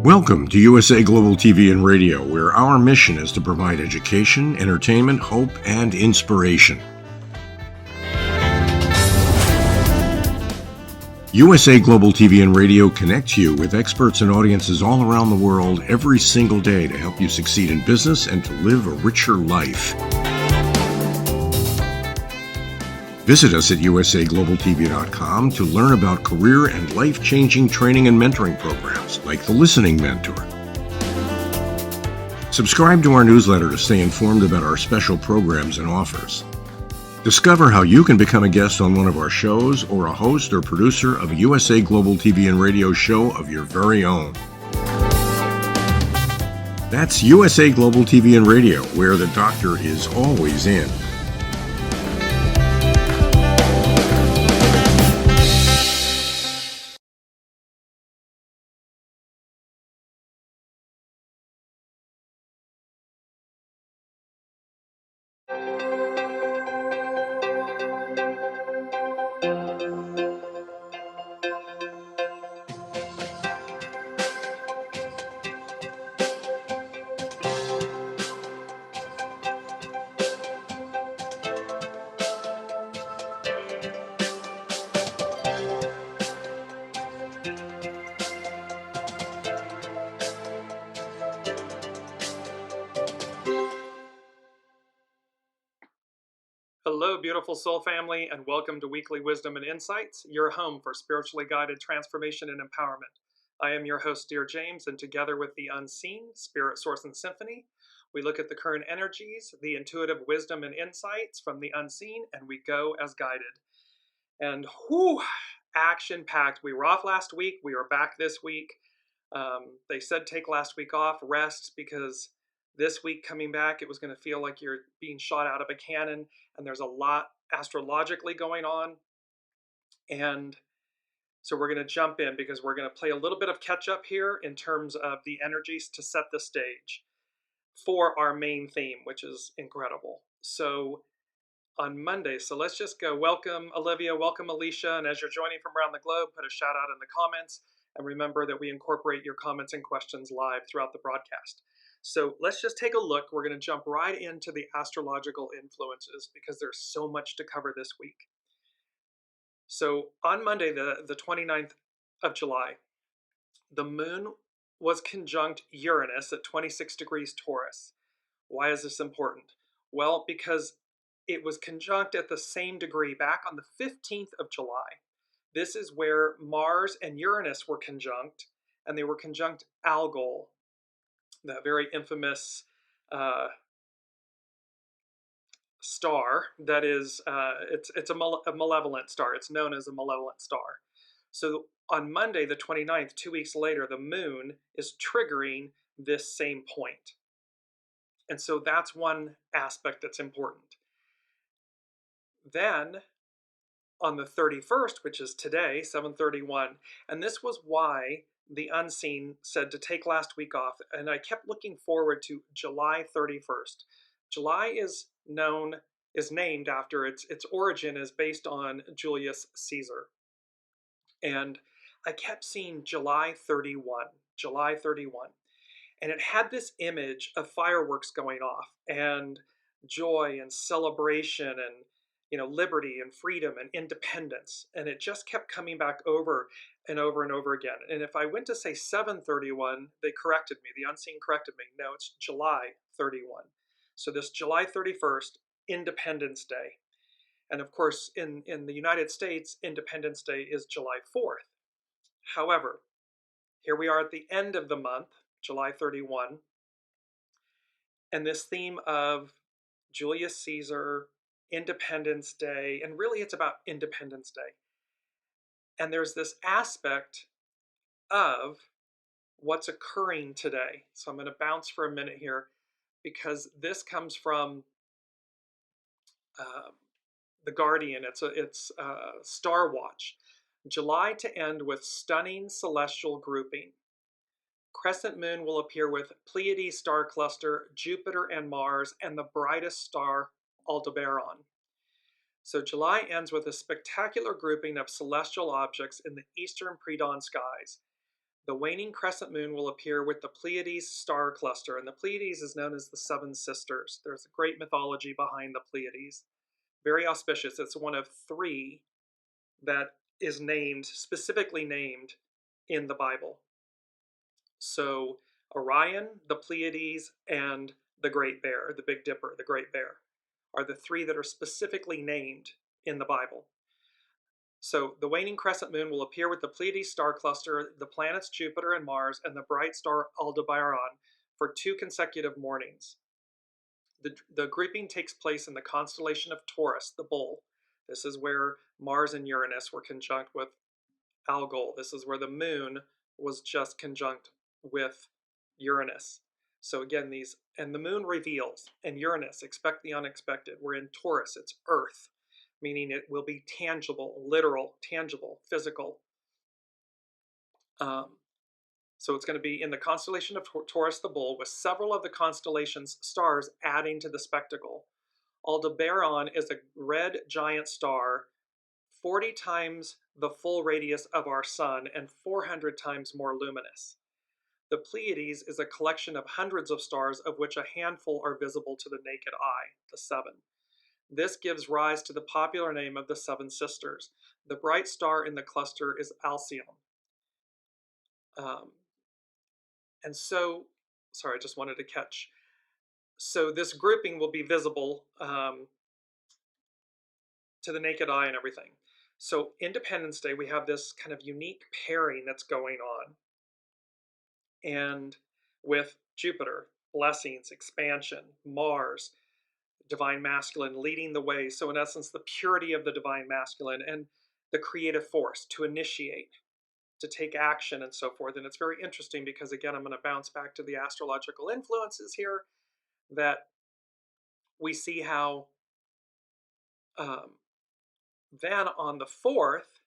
Welcome to USA Global TV and Radio, where our mission is to provide education, entertainment, hope, and inspiration. USA Global TV and Radio connects you with experts and audiences all around the world every single day to help you succeed in business and to live a richer life. Visit us at usaglobaltv.com to learn about career and life-changing training and mentoring programs like the Listening Mentor. Subscribe to our newsletter to stay informed about our special programs and offers. Discover how you can become a guest on one of our shows or a host or producer of a USA Global TV and Radio show of your very own. That's USA Global TV and Radio, where the doctor is always in. Hello, beautiful soul family, and welcome to Weekly Wisdom and Insights, your home for spiritually guided transformation and empowerment. I am your host, Dearjames, and together with the Unseen, Spirit, Source, and Symphony, we look at the current energies, the intuitive wisdom and insights from the unseen, and we go as guided. And whew, action-packed. We were off last week. We are back this week. They said take last week off, rest, because this week coming back, it was going to feel like you're being shot out of a cannon, and there's a lot astrologically going on. And so we're going to jump in because we're going to play a little bit of catch up here in terms of the energies to set the stage for our main theme, which is incredible. So on Monday, so let's just go. Welcome, Olivia. Welcome, Alicia. And as you're joining from around the globe, put a shout out in the comments. And remember that we incorporate your comments and questions live throughout the broadcast. So let's just take a look. We're going to jump right into the astrological influences because there's so much to cover this week. So on Monday, the 29th of July, the moon was conjunct Uranus at 26 degrees Taurus. Why is this important? Well, because it was conjunct at the same degree back on the 15th of July. This is where Mars and Uranus were conjunct, and they were conjunct Algol, that very infamous star that is, it's a malevolent star. It's known as a malevolent star. So on Monday, the 29th, 2 weeks later, the moon is triggering this same point. And so that's one aspect that's important. Then on the 31st, which is today, 7/31, and this was why the Unseen said to take last week off, and I kept looking forward to July 31st. July is named after its origin is based on Julius Caesar. And I kept seeing July 31, and it had this image of fireworks going off and joy and celebration and liberty and freedom and independence. And it just kept coming back over and over and over again. And if I went to say 7/31, they corrected me. The Unseen corrected me. No, it's July 31. So this July 31st, Independence Day. And of course, in the United States, Independence Day is July 4th. However, here we are at the end of the month, July 31, and this theme of Julius Caesar, Independence Day, and really it's about Independence Day. And there's this aspect of what's occurring today. So I'm going to bounce for a minute here because this comes from The Guardian. It's STARWATCH. July to end with stunning celestial grouping. Crescent moon will appear with Pleiades star cluster, Jupiter and Mars, and the brightest star, Aldebaran. So July ends with a spectacular grouping of celestial objects in the eastern pre-dawn skies. The waning crescent moon will appear with the Pleiades star cluster, and the Pleiades is known as the Seven Sisters. There's a great mythology behind the Pleiades. Very auspicious. It's one of three that is named, specifically named in the Bible. So Orion, the Pleiades, and the Great Bear, the Big Dipper, the Great Bear, are the three that are specifically named in the Bible. So the waning crescent moon will appear with the Pleiades star cluster, the planets Jupiter and Mars, and the bright star Aldebaran for 2 consecutive mornings. The grouping takes place in the constellation of Taurus, the bull. This is where Mars and Uranus were conjunct with Algol. This is where the moon was just conjunct with Uranus. So again, and the moon reveals, and Uranus, expect the unexpected. We're in Taurus, it's Earth, meaning it will be tangible, literal, tangible, physical. So it's going to be in the constellation of Taurus the bull, with several of the constellation's stars adding to the spectacle. Aldebaran is a red giant star, 40 times the full radius of our sun and 400 times more luminous. The Pleiades is a collection of hundreds of stars, of which a handful are visible to the naked eye, the 7. This gives rise to the popular name of the Seven Sisters. The bright star in the cluster is Alcyone. And so, sorry, I just wanted to catch. So this grouping will be visible to the naked eye and everything. So Independence Day, we have this kind of unique pairing that's going on. And with Jupiter, blessings, expansion, Mars, divine masculine leading the way. So in essence, the purity of the divine masculine and the creative force to initiate, to take action and so forth. And it's very interesting because, again, I'm going to bounce back to the astrological influences here, that we see how then on the 4th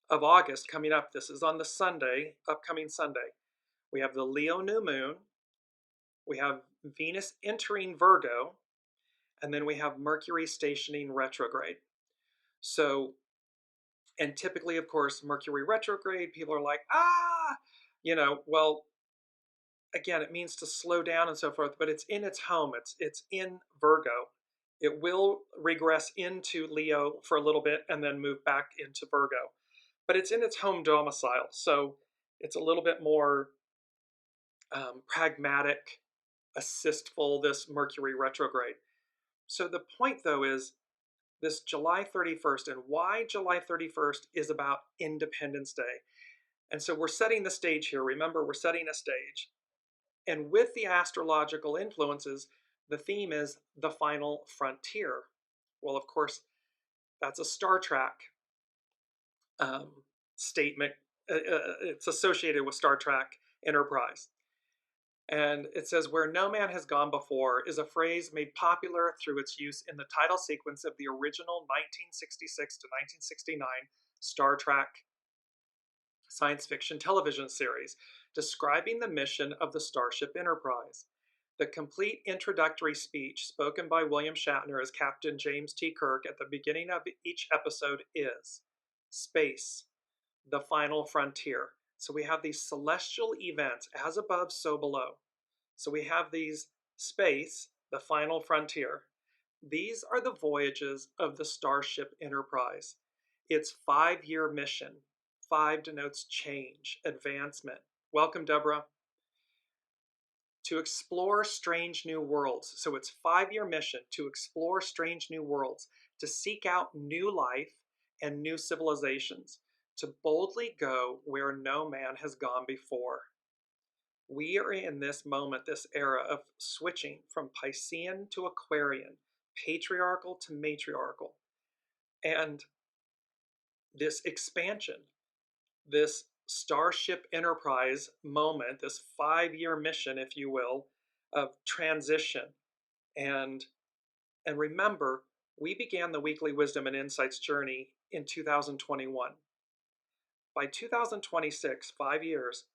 of August coming up, this is on the Sunday, upcoming Sunday, we have the Leo new moon, we have Venus entering Virgo, and then we have Mercury stationing retrograde. So, and typically, of course, Mercury retrograde, people are like, well, again, it means to slow down and so forth, but it's in its home, it's in Virgo. It will regress into Leo for a little bit and then move back into Virgo. But it's in its home domicile, so it's a little bit more pragmatic, assistful, this Mercury retrograde. So the point, though, is this July 31st, and why July 31st is about Independence Day. And so we're setting the stage here. Remember, we're setting a stage. And with the astrological influences, the theme is the final frontier. Well, of course, that's a Star Trek statement. It's associated with Star Trek Enterprise. And it says, where no man has gone before is a phrase made popular through its use in the title sequence of the original 1966 to 1969 Star Trek science fiction television series, describing the mission of the Starship Enterprise. The complete introductory speech spoken by William Shatner as Captain James T. Kirk at the beginning of each episode is space, the final frontier. So we have these celestial events, as above, so below. So we have these space, the final frontier. These are the voyages of the Starship Enterprise. Its 5-year mission. 5 denotes change, advancement. Welcome, Deborah. To explore strange new worlds. So it's 5-year mission to explore strange new worlds, to seek out new life and new civilizations, to boldly go where no man has gone before. We are in this moment, this era of switching from Piscean to Aquarian, patriarchal to matriarchal. And this expansion, this Starship Enterprise moment, this 5-year mission, if you will, of transition. And remember, we began the Weekly Wisdom and Insights journey in 2021. By 2026, 5 years,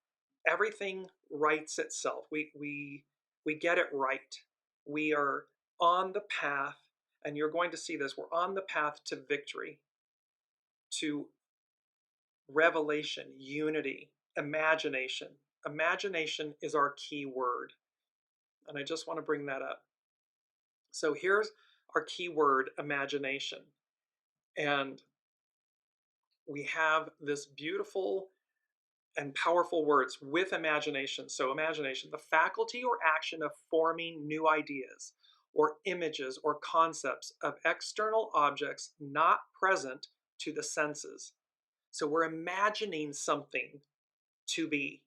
everything rights itself. We get it right. We are on the path, and you're going to see this, we're on the path to victory, to revelation, unity, imagination. Imagination is our key word, and I just want to bring that up. So here's our key word, imagination. And we have this beautiful and powerful words with imagination. So imagination, the faculty or action of forming new ideas or images or concepts of external objects not present to the senses. So we're imagining something to be.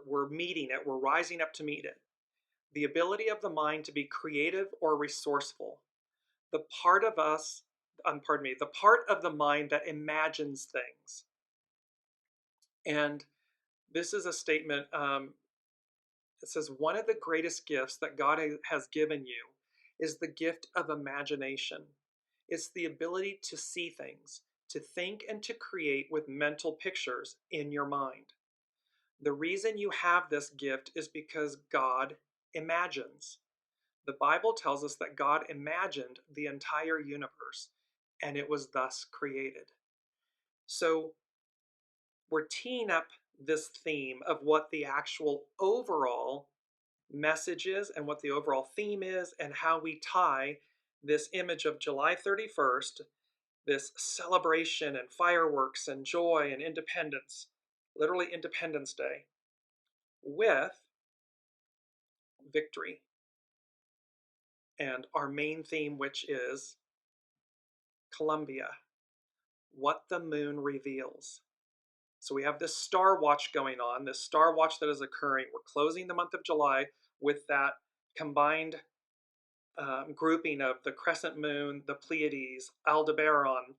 We're meeting it. We're rising up to meet it. The ability of the mind to be creative or resourceful. The part of us, the part of the mind that imagines things. And this is a statement, it says, one of the greatest gifts that God has given you is the gift of imagination. It's the ability to see things, to think and to create with mental pictures in your mind. The reason you have this gift is because God imagines. The Bible tells us that God imagined the entire universe, and it was thus created. So we're teeing up this theme of what the actual overall message is and what the overall theme is, and how we tie this image of July 31st, this celebration and fireworks and joy and independence, literally Independence Day, with victory. And our main theme, which is Columbia, what the moon reveals. So we have this star watch going on, this star watch that is occurring. We're closing the month of July with that combined grouping of the crescent moon, the Pleiades, Aldebaran,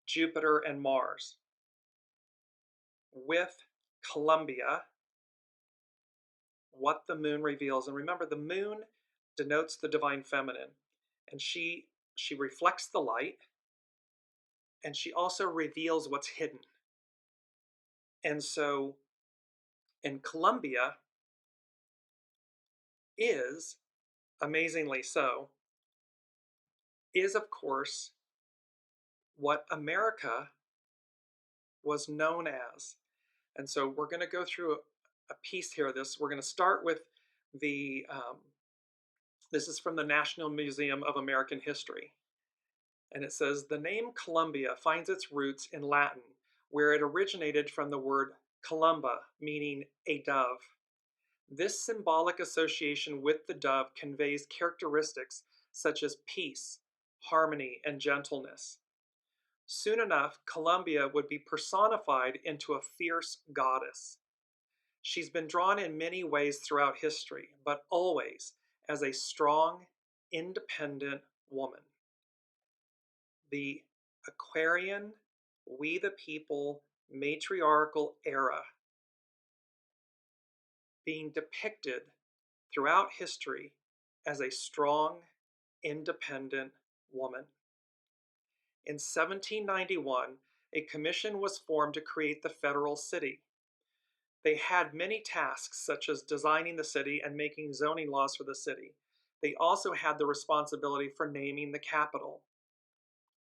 Jupiter, and Mars. With Columbia, what the moon reveals. And remember, the moon denotes the divine feminine, and she reflects the light, and she also reveals what's hidden. And so, in Columbia is, amazingly so, is of course what America was known as. And so we're going to go through a piece here. We're going to start with the, this is from the National Museum of American History. And it says, the name Columbia finds its roots in Latin, where it originated from the word columba, meaning a dove. This symbolic association with the dove conveys characteristics such as peace, harmony, and gentleness. Soon enough, Columbia would be personified into a fierce goddess. She's been drawn in many ways throughout history, but always as a strong, independent woman. The Aquarian, we the people, matriarchal era being depicted throughout history as a strong, independent woman. In 1791, a commission was formed to create the federal city. They had many tasks, such as designing the city and making zoning laws for the city. They also had the responsibility for naming the capital.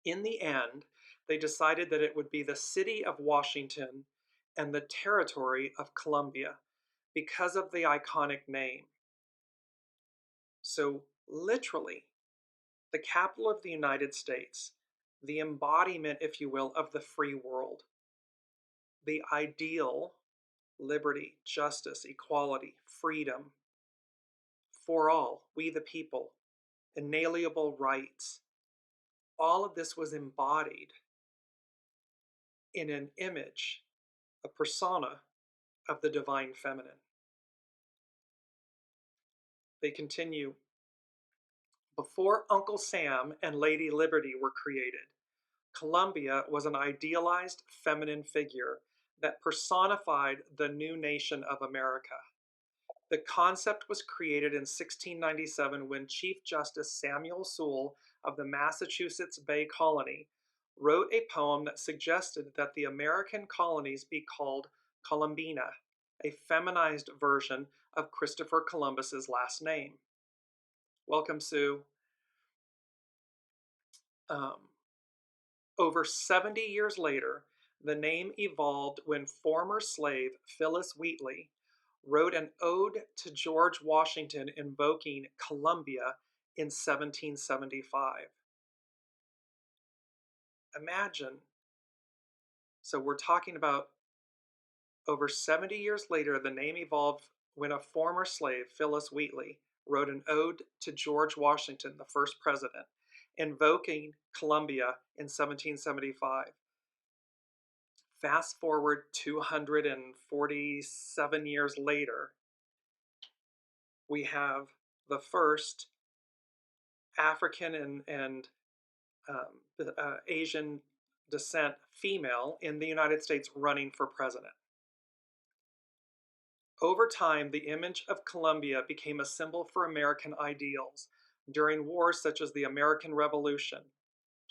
In the end, they decided that it would be the city of Washington and the territory of Columbia because of the iconic name. So, literally, the capital of the United States, the embodiment, if you will, of the free world, the ideal, liberty, justice, equality, freedom, for all, we the people, inalienable rights. All of this was embodied in an image, a persona of the divine feminine. They continue, before Uncle Sam and Lady Liberty were created, Columbia was an idealized feminine figure that personified the new nation of America. The concept was created in 1697 when Chief Justice Samuel Sewall of the Massachusetts Bay Colony wrote a poem that suggested that the American colonies be called Columbina, a feminized version of Christopher Columbus's last name. Welcome, Sue. Over 70 years later, The name evolved when former slave Phyllis Wheatley wrote an ode to George Washington invoking Columbia in 1775. Imagine. So we're talking about over 70 years later, the name evolved when a former slave, Phyllis Wheatley, wrote an ode to George Washington, the first president, invoking Columbia in 1775. Fast forward 247 years later, we have the first African and Asian descent female in the United States running for president. Over time, the image of Columbia became a symbol for American ideals during wars such as the American Revolution,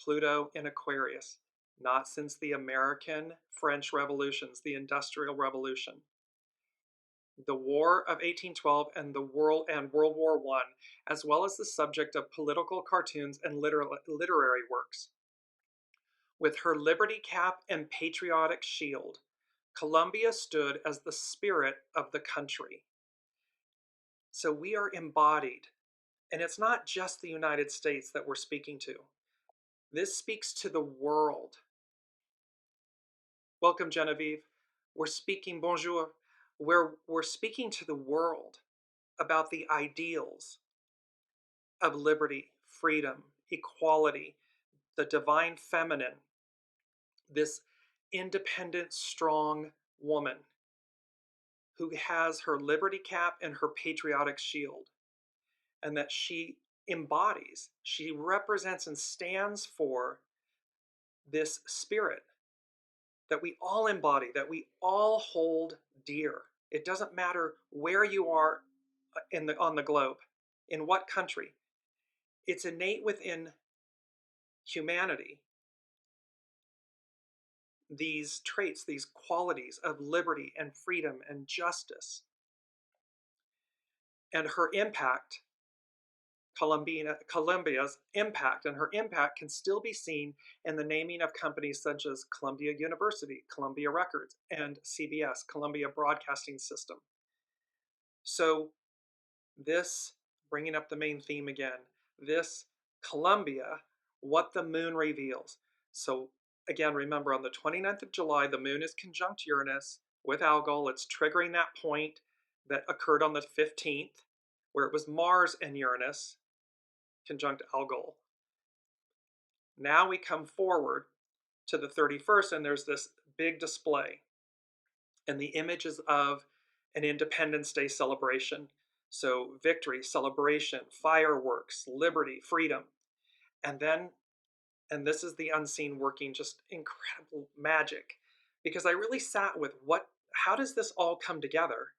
Pluto in Aquarius, not since the American French Revolutions, the Industrial Revolution, the War of 1812 and World War I, as well as the subject of political cartoons and literary works. With her liberty cap and patriotic shield, Columbia stood as the spirit of the country. So we are embodied, and it's not just the United States that we're speaking to. This speaks to the world. Welcome, Genevieve. We're speaking, bonjour. We're speaking to the world about the ideals of liberty, freedom, equality, the divine feminine, this independent, strong woman who has her liberty cap and her patriotic shield, and that she embodies, she represents and stands for this spirit that we all embody, that we all hold dear. It doesn't matter where you are on the globe, in what country. It's innate within humanity, these traits, these qualities of liberty and freedom and justice. And her impact, Columbia's impact, and her impact can still be seen in the naming of companies such as Columbia University, Columbia Records, and CBS, Columbia Broadcasting System. So this, bringing up the main theme again, this Columbia, what the moon reveals. So again, remember on the 29th of July, the moon is conjunct Uranus with Algol. It's triggering that point that occurred on the 15th, where it was Mars and Uranus conjunct Algol. Now we come forward to the 31st, and there's this big display. And the image is of an Independence Day celebration. So victory, celebration, fireworks, liberty, freedom. And this is the unseen working, just incredible magic. Because I really sat with how does this all come together?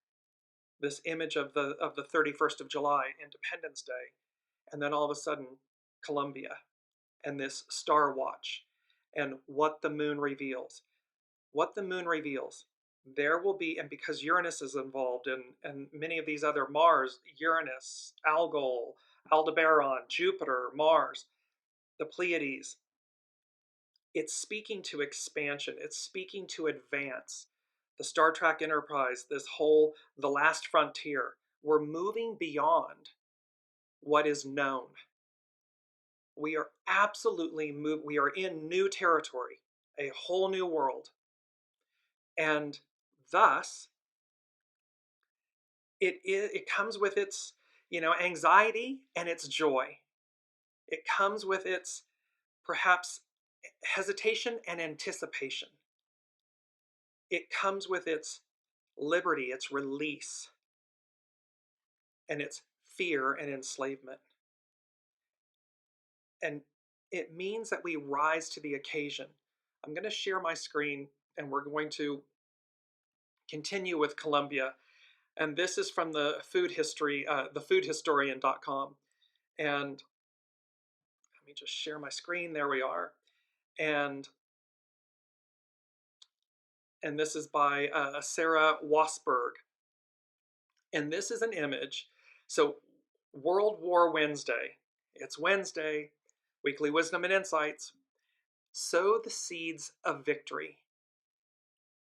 This image of the 31st of July, Independence Day, and then all of a sudden, Columbia, and this STARWATCH, and what the moon reveals. What the moon reveals. There will be, and because Uranus is involved, and many of these other Mars, Uranus, Algol, Aldebaran, Jupiter, Mars, the Pleiades, it's speaking to expansion. It's speaking to advance. The Star Trek Enterprise, the last frontier. We're moving beyond what is known. We are absolutely we are in new territory, a whole new world. And thus, it comes with its, anxiety and its joy. It comes with its perhaps hesitation and anticipation. It comes with its liberty, its release, and its fear and enslavement. And it means that we rise to the occasion. I'm going to share my screen, and we're going to continue with Columbia. And this is from the food history, thefoodhistorian.com. And let me just share my screen. There we are. And this is by Sarah Wasberg. And this is an image. So World War Wednesday. It's Wednesday, Weekly Wisdom and Insights. Sow the seeds of victory.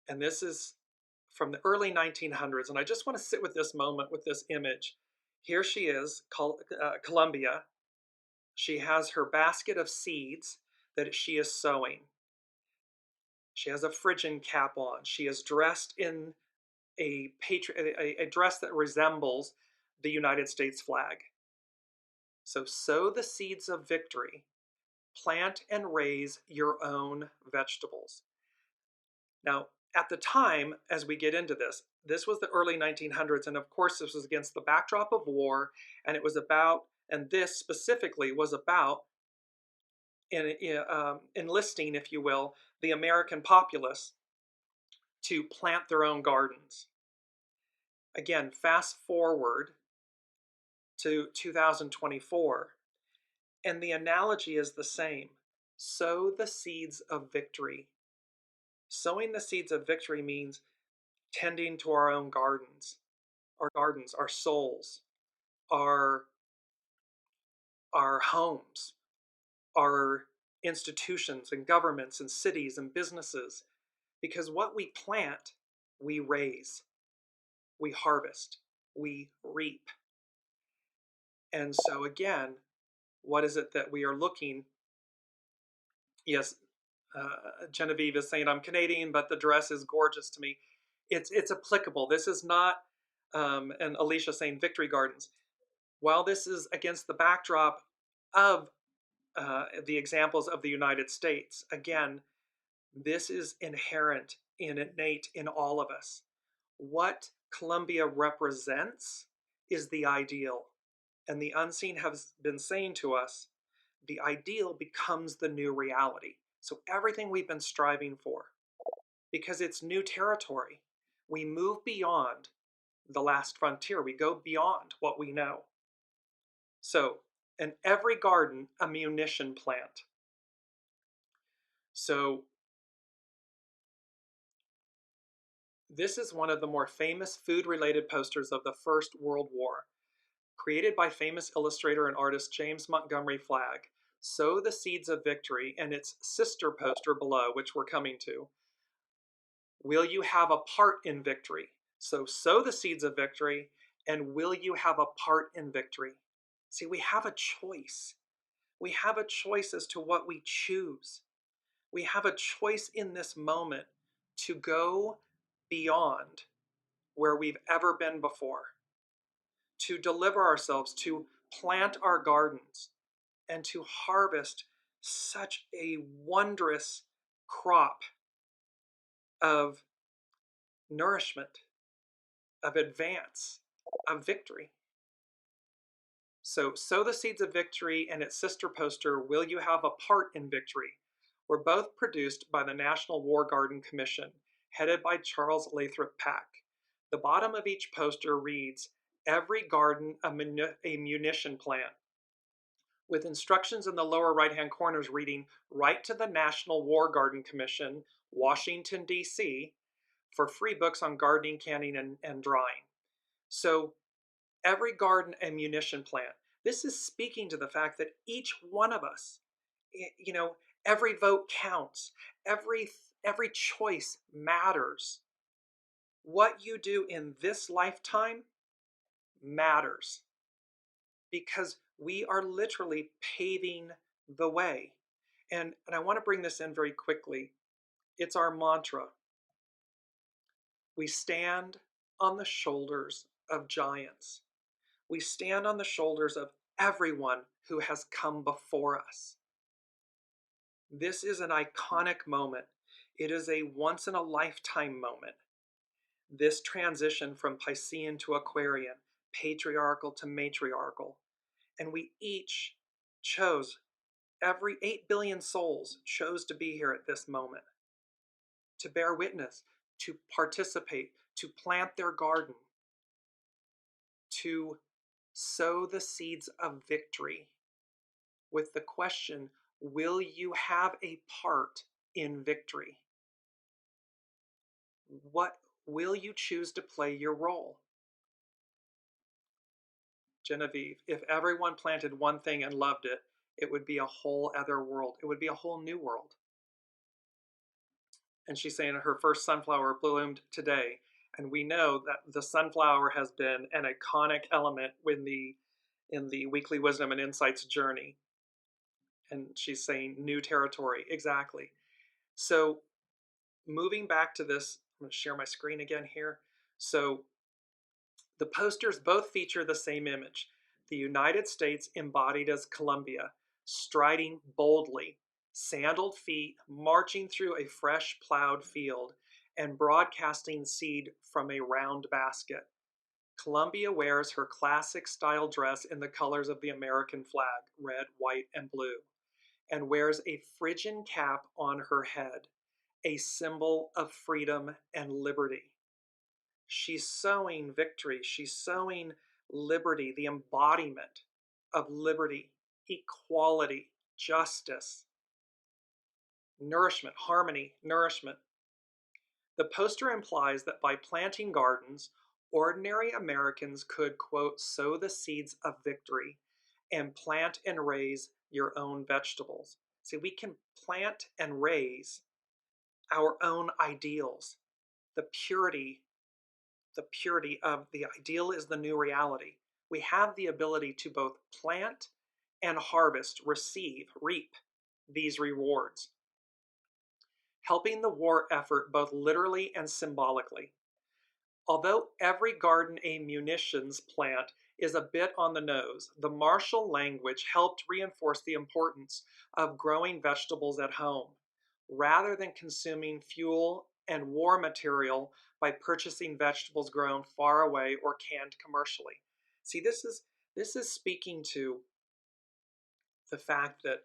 And this is from the early 1900s. And I just want to sit with this moment, with this image. Here she is, Columbia. She has her basket of seeds that she is sowing. She has a Phrygian cap on. She is dressed in a dress that resembles the United States flag. So sow the seeds of victory. Plant and raise your own vegetables. Now, at the time, as we get into this, this was the early 1900s, and of course this was against the backdrop of war, and it was about, and this specifically was about enlisting, if you will, the American populace to plant their own gardens. Again, fast forward to 2024, and the analogy is the same. Sow the seeds of victory. Sowing the seeds of victory means tending to our own gardens, our souls, our homes, our institutions and governments and cities and businesses. Because what we plant, we raise, we harvest, we reap. And so again, what is it that we are looking? Yes, Genevieve is saying, I'm Canadian, but the dress is gorgeous to me. It's applicable. This is not, and Alicia saying Victory Gardens. While this is against the backdrop of the examples of the United States, again, this is inherent and innate in all of us. What Columbia represents is the ideal. And the unseen has been saying to us, the ideal becomes the new reality. So everything we've been striving for, because it's new territory, we move beyond the last frontier. We go beyond what we know. So in every garden, a munition plant. So this is one of the more famous food-related posters of the First World War, created by famous illustrator and artist James Montgomery Flagg. Sow the seeds of victory, and its sister poster below, which we're coming to. Will you have a part in victory? So sow the seeds of victory, and will you have a part in victory? See, we have a choice. We have a choice as to what we choose. We have a choice in this moment to go beyond where we've ever been before, to deliver ourselves, to plant our gardens, and to harvest such a wondrous crop of nourishment, of advance, of victory. So sow the seeds of victory, and its sister poster, Will You Have a Part in Victory, were both produced by the National War Garden Commission, headed by Charles Lathrop Pack. The bottom of each poster reads, Every garden a munition plant, with instructions in the lower right-hand corners reading, Write to the National War Garden Commission, Washington, D.C., for free books on gardening, canning, and drying. So every garden a munition plant. This is speaking to the fact that each one of us, every vote counts. Every choice matters. What you do in this lifetime matters, because we are literally paving the way. And I want to bring this in very quickly. It's our mantra. We stand on the shoulders of giants. We stand on the shoulders of everyone who has come before us. This is an iconic moment. It is a once-in-a-lifetime moment. This transition from Piscean to Aquarian, patriarchal to matriarchal. And we each chose, every 8 billion souls chose to be here at this moment, to bear witness, to participate, to plant their garden, to sow the seeds of victory with the question, will you have a part in victory? What will you choose to play your role? Genevieve, if everyone planted one thing and loved it, it would be a whole other world. It would be a whole new world. And she's saying her first sunflower bloomed today. And we know that the sunflower has been an iconic element in the weekly wisdom and insights journey. And she's saying new territory. Exactly. So moving back to this, I'm going to share my screen again here. So the posters both feature the same image, the United States embodied as Columbia, striding boldly, sandaled feet marching through a fresh plowed field and broadcasting seed from a round basket. Columbia wears her classic style dress in the colors of the American flag, red, white, and blue, and wears a Phrygian cap on her head, a symbol of freedom and liberty. She's sowing victory. She's sowing liberty, the embodiment of liberty, equality, justice, nourishment, harmony, nourishment. The poster implies that by planting gardens, ordinary Americans could, quote, sow the seeds of victory and plant and raise your own vegetables. See, we can plant and raise our own ideals, the purity of the ideal is the new reality. We have the ability to both plant and harvest, receive, reap these rewards, helping the war effort both literally and symbolically. Although every garden a munitions plant is a bit on the nose, the martial language helped reinforce the importance of growing vegetables at home, rather than consuming fuel and war material by purchasing vegetables grown far away or canned commercially. See, this is speaking to the fact that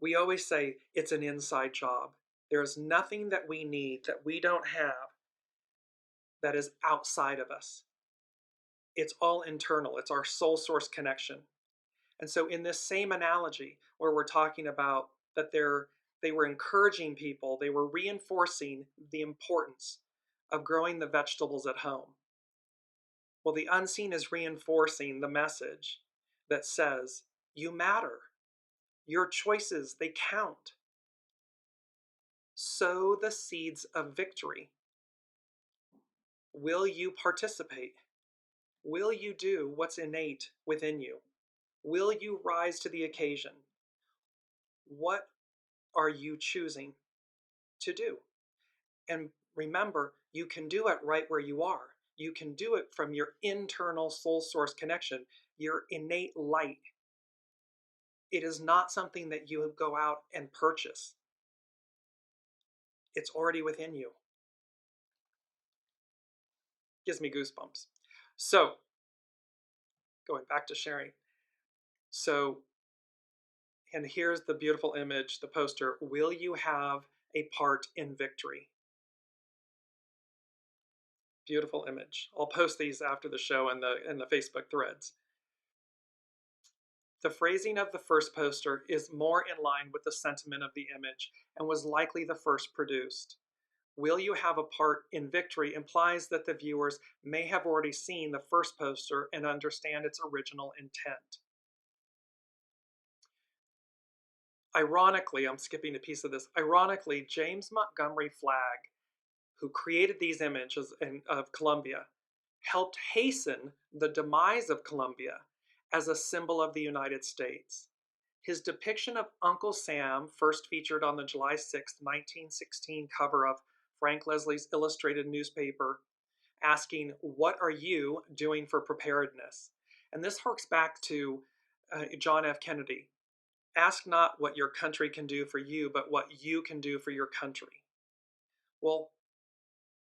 we always say it's an inside job. There's nothing that we need that we don't have that is outside of us. It's all internal. It's our soul source connection. And so in this same analogy where we're talking about that they were encouraging people, they were reinforcing the importance of growing the vegetables at home. Well, the unseen is reinforcing the message that says, you matter. Your choices, they count. Sow the seeds of victory. Will you participate? Will you do what's innate within you? Will you rise to the occasion? What are you choosing to do? And remember, you can do it right where you are. You can do it from your internal soul source connection, your innate light. It is not something that you go out and purchase. It's already within you. Gives me goosebumps. So, going back to sharing. So, and here's the beautiful image, the poster. Will you have a part in victory? Beautiful image. I'll post these after the show in the Facebook threads. The phrasing of the first poster is more in line with the sentiment of the image and was likely the first produced. Will you have a part in victory implies that the viewers may have already seen the first poster and understand its original intent. Ironically, I'm skipping a piece of this. Ironically, James Montgomery Flagg, who created these images of Columbia, helped hasten the demise of Columbia as a symbol of the United States. His depiction of Uncle Sam, first featured on the July 6, 1916 cover of Frank Leslie's illustrated newspaper, asking, "What are you doing for preparedness?" And this harks back to John F. Kennedy. Ask not what your country can do for you, but what you can do for your country. Well,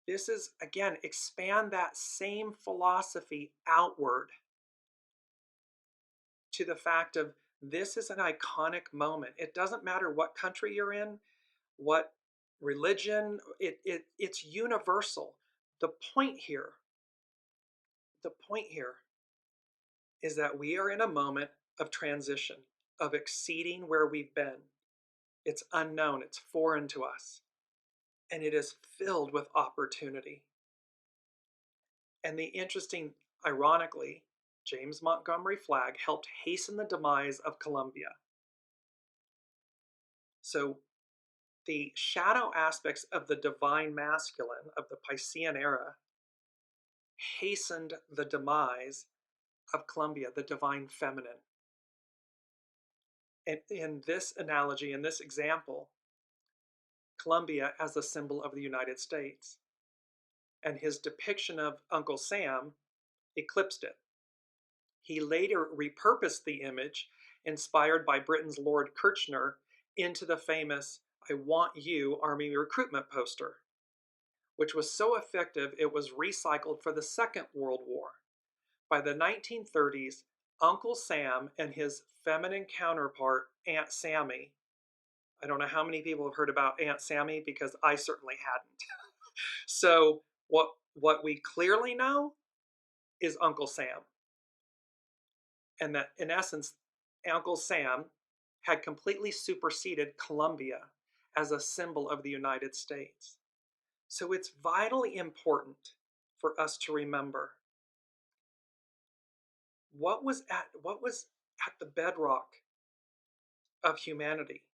this is, again, expand that same philosophy outward to the fact of this is an iconic moment. It doesn't matter what country you're in, what religion, it's universal. The point here is that we are in a moment of transition, of exceeding where we've been. It's unknown, it's foreign to us, and it is filled with opportunity. And the interesting, ironically, James Montgomery Flagg helped hasten the demise of Columbia. So the shadow aspects of the divine masculine of the Piscean era hastened the demise of Columbia, the divine feminine. And in this analogy, in this example, Columbia as a symbol of the United States, and his depiction of Uncle Sam eclipsed it. He later repurposed the image, inspired by Britain's Lord Kirchner, into the famous "I Want You" Army recruitment poster, which was so effective it was recycled for the Second World War. By the 1930s, Uncle Sam and his feminine counterpart, Aunt Sammy — I don't know how many people have heard about Aunt Sammy, because I certainly hadn't. So what we clearly know is Uncle Sam. And that, in essence, Uncle Sam had completely superseded Columbia as a symbol of the United States. So it's vitally important for us to remember what was at the bedrock of humanity.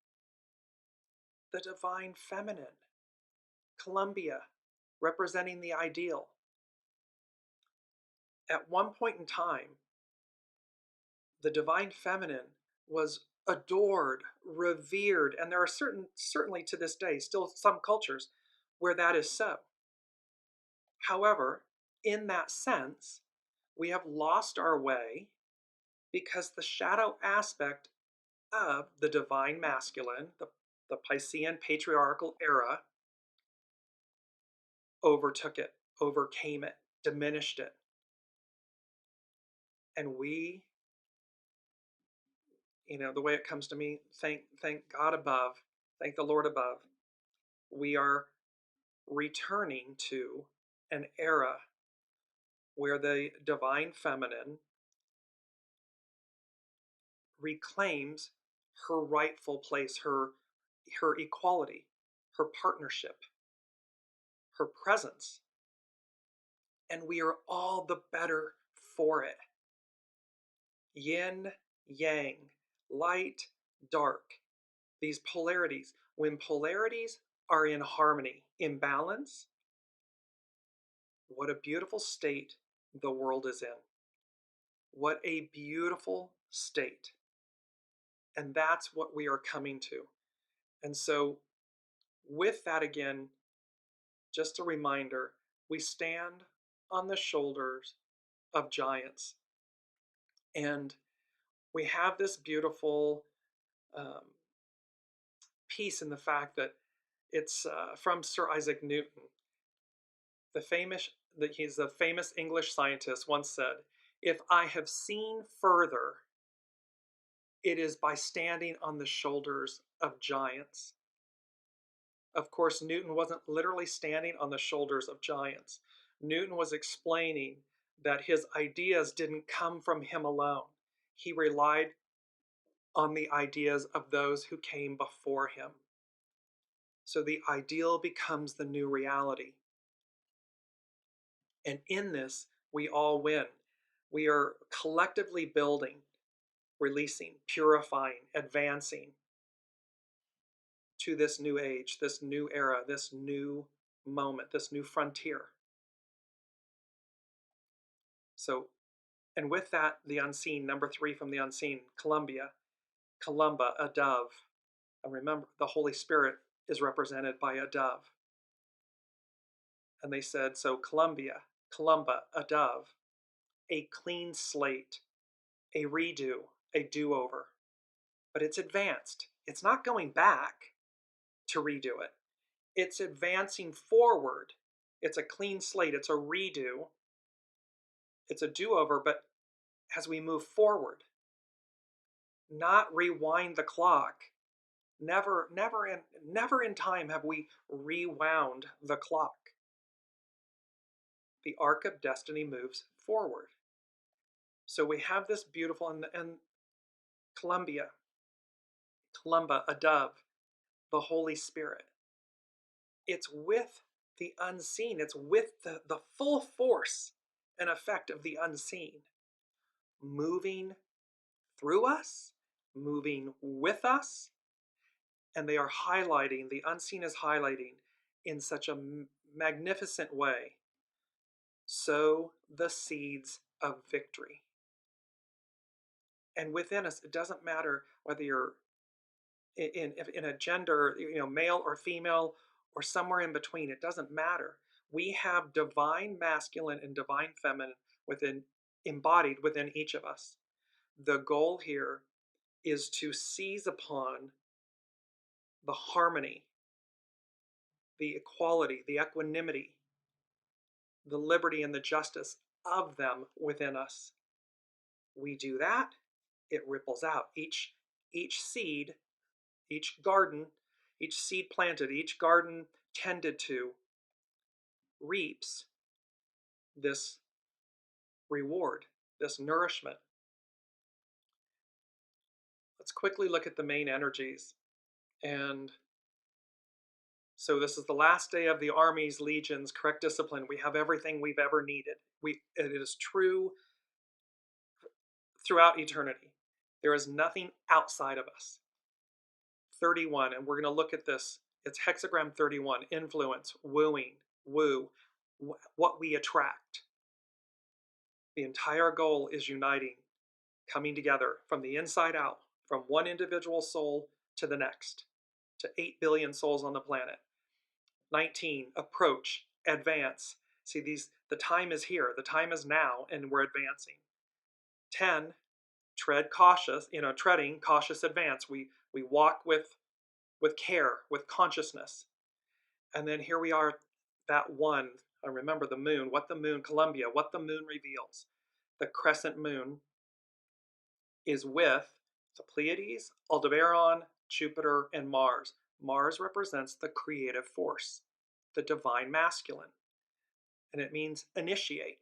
The divine feminine, Columbia, representing the ideal. At one point in time, the divine feminine was adored, revered, and there are certainly to this day, still some cultures where that is so. However, in that sense, we have lost our way because the shadow aspect of the divine masculine, the Piscean patriarchal era, overtook it, overcame it, diminished it. And we, the way it comes to me, thank God above, thank the Lord above, we are returning to an era where the divine feminine reclaims her rightful place, her equality, her partnership, her presence. And we are all the better for it. Yin, yang, light, dark, these polarities. When polarities are in harmony, in balance, what a beautiful state the world is in. What a beautiful state. And that's what we are coming to. And so with that, again, just a reminder, we stand on the shoulders of giants. And we have this beautiful piece in the fact that it's from Sir Isaac Newton. He's a famous English scientist, once said, "If I have seen further, it is by standing on the shoulders of giants." Of course, Newton wasn't literally standing on the shoulders of giants. Newton was explaining that his ideas didn't come from him alone. He relied on the ideas of those who came before him. So the ideal becomes the new reality. And in this, we all win. We are collectively building, releasing, purifying, advancing to this new age, this new era, this new moment, this new frontier. So, and with that, the unseen, number 3 from the unseen, Columbia, Columba, a dove. And remember, the Holy Spirit is represented by a dove. And they said, so Columbia, Columba, a dove, a clean slate, a redo, a do-over. But it's advanced. It's not going back to redo it. It's advancing forward. It's a clean slate. It's a redo. It's a do-over, but as we move forward, not rewind the clock. Never in time have we rewound the clock. The arc of destiny moves forward. So we have this beautiful, and Columba, a dove, the Holy Spirit. It's with the unseen. It's with the full force and effect of the unseen, moving through us, moving with us, and they are highlighting, the unseen is highlighting in such a magnificent way. Sow the seeds of victory. And within us, it doesn't matter whether you're in a gender, male or female, or somewhere in between. It doesn't matter. We have divine masculine and divine feminine embodied within each of us. The goal here is to seize upon the harmony, the equality, the equanimity, the liberty, and the justice of them within us. We do that, it ripples out. Each seed, each garden, each seed planted, each garden tended to, reaps this reward, this nourishment. Let's quickly look at the main energies. And so this is the last day of the armies, legions, correct discipline. We have everything we've ever needed. It is true throughout eternity. There is nothing outside of us. 31, and we're going to look at this. It's hexagram 31, influence, wooing, woo, what we attract. The entire goal is uniting, coming together from the inside out, from one individual soul to the next, to 8 billion souls on the planet. 19, approach, advance. See, the time is here, the time is now, and we're advancing. 10, tread cautious, treading, cautious advance. We walk with care, with consciousness. And then here we are, that one, I remember the moon, Columbia, what the moon reveals. The crescent moon is with the Pleiades, Aldebaran, Jupiter, and Mars. Mars represents the creative force, the divine masculine, and it means initiate.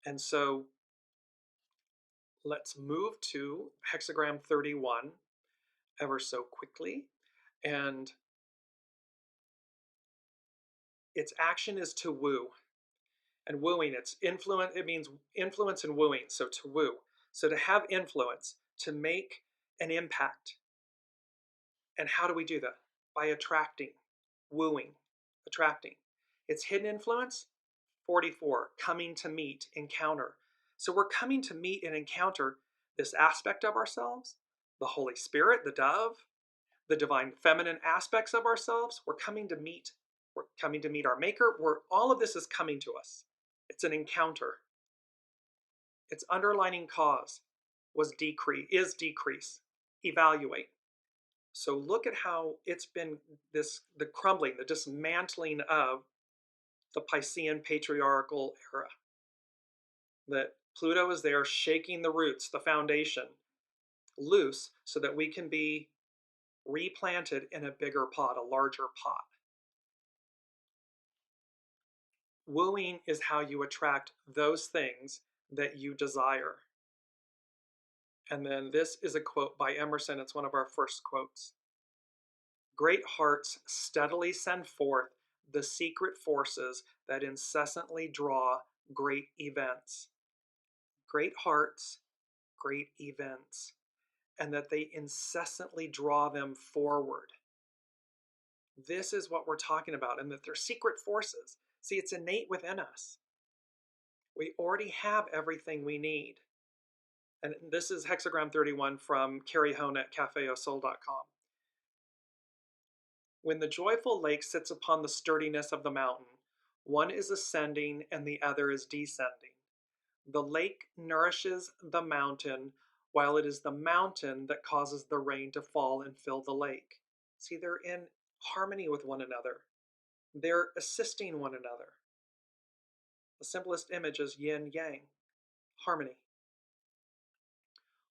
And so let's move to hexagram 31 ever so quickly. And its action is to woo. And wooing, it means influence and wooing, so to woo. So to have influence, to make an impact. And how do we do that? By attracting, wooing, attracting. Its hidden influence, 44, coming to meet, encounter. So we're coming to meet and encounter this aspect of ourselves, the Holy Spirit, the dove, the divine feminine aspects of ourselves. We're coming to meet our maker. All of this is coming to us. It's an encounter. Its underlining cause is decrease, evaluate. So look at how it's been the crumbling, the dismantling of the Piscean patriarchal era. That Pluto is there shaking the roots, the foundation, loose so that we can be replanted in a bigger pot, a larger pot. Wooing is how you attract those things that you desire. And then this is a quote by Emerson. It's one of our first quotes. Great hearts steadily send forth the secret forces that incessantly draw great events. Great hearts, great events, and that they incessantly draw them forward. This is what we're talking about, and that they're secret forces. See, it's innate within us. We already have everything we need. And this is hexagram 31 from Carrie Hone at cafeausoul.com. When the joyful lake sits upon the sturdiness of the mountain, one is ascending and the other is descending. The lake nourishes the mountain, while it is the mountain that causes the rain to fall and fill the lake. See, they're in harmony with one another. They're assisting one another. The simplest image is yin-yang, harmony.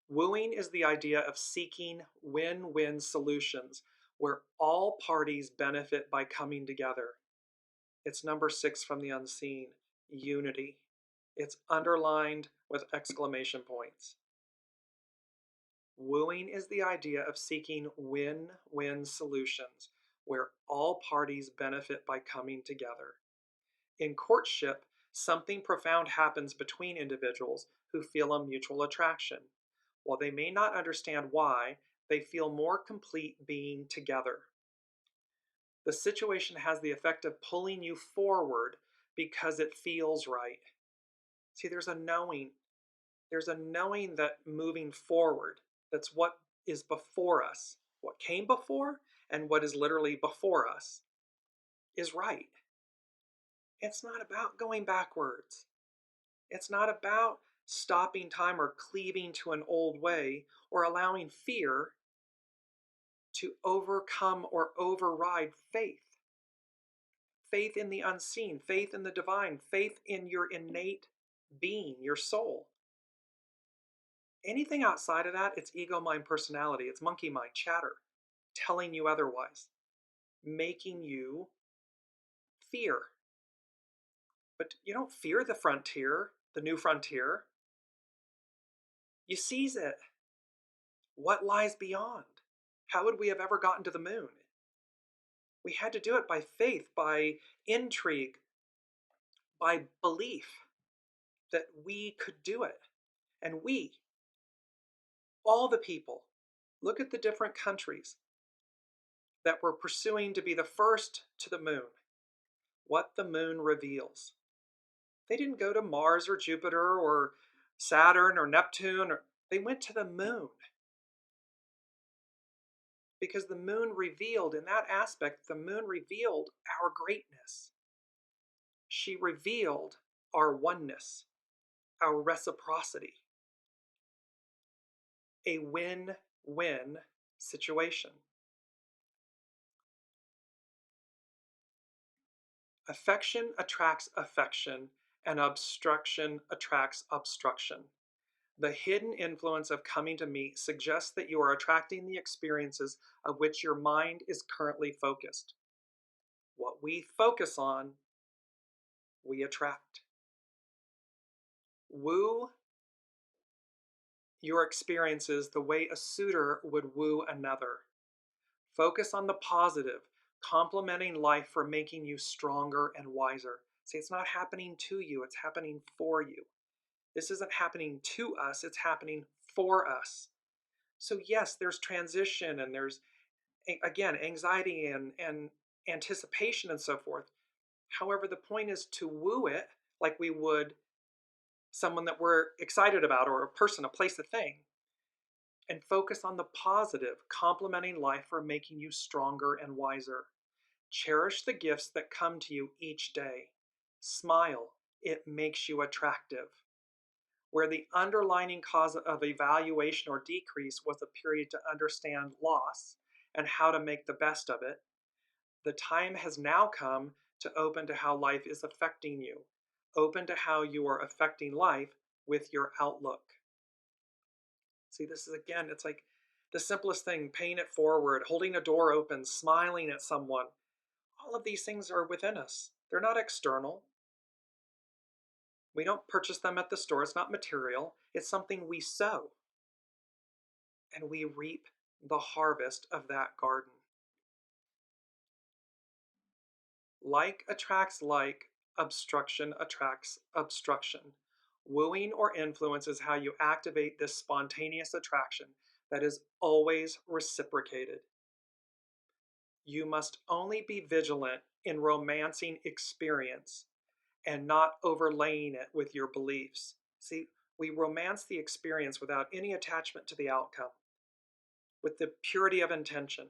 Wooing is the idea of seeking win-win solutions where all parties benefit by coming together. It's number 6 from the unseen, unity. It's underlined with exclamation points. Wooing is the idea of seeking win-win solutions where all parties benefit by coming together. In courtship, something profound happens between individuals who feel a mutual attraction. While they may not understand why, They feel more complete being together. The situation has the effect of pulling you forward because it feels right. See, there's a knowing. There's a knowing that moving forward, that's what is before us. What came before and what is literally before us is right. It's not about going backwards. It's not about stopping time or cleaving to an old way or allowing fear to overcome or override faith. Faith in the unseen, faith in the divine, faith in your innate being, your soul. Anything outside of that, it's ego mind personality, it's monkey mind chatter, telling you otherwise, making you fear. But you don't fear the frontier, the new frontier. You seize it. What lies beyond? How would we have ever gotten to the moon? We had to do it by faith, by intrigue, by belief that we could do it. And we, all the people, look at the different countries that were pursuing to be the first to the moon. What the moon reveals. They didn't go to Mars or Jupiter or Saturn or Neptune. They went to the moon. Because the moon revealed, in that aspect, the moon revealed our greatness. She revealed our oneness, our reciprocity. A win-win situation. Affection attracts affection, and obstruction attracts obstruction. The hidden influence of coming to meet suggests that you are attracting the experiences of which your mind is currently focused. What we focus on, we attract. Woo your experiences the way a suitor would woo another. Focus on the positive, complimenting life for making you stronger and wiser. See, it's not happening to you, it's happening for you. This isn't happening to us, it's happening for us. So yes, there's transition and there's, again, anxiety and anticipation and so forth. However, the point is to woo it like we would someone that we're excited about, or a person, a place, a thing, and focus on the positive, complimenting life for making you stronger and wiser. Cherish the gifts that come to you each day. Smile, it makes you attractive. Where the underlying cause of evaluation or decrease was a period to understand loss and how to make the best of it, the time has now come to open to how life is affecting you. Open to how you are affecting life with your outlook. See, this is, again, it's like the simplest thing, paying it forward, holding a door open, smiling at someone. All of these things are within us. They're not external. We don't purchase them at the store. It's not material. It's something we sow. And we reap the harvest of that garden. Like attracts like, obstruction attracts obstruction. Wooing or influence is how you activate this spontaneous attraction that is always reciprocated. You must only be vigilant in romancing experience and not overlaying it with your beliefs. See, we romance the experience without any attachment to the outcome, with the purity of intention,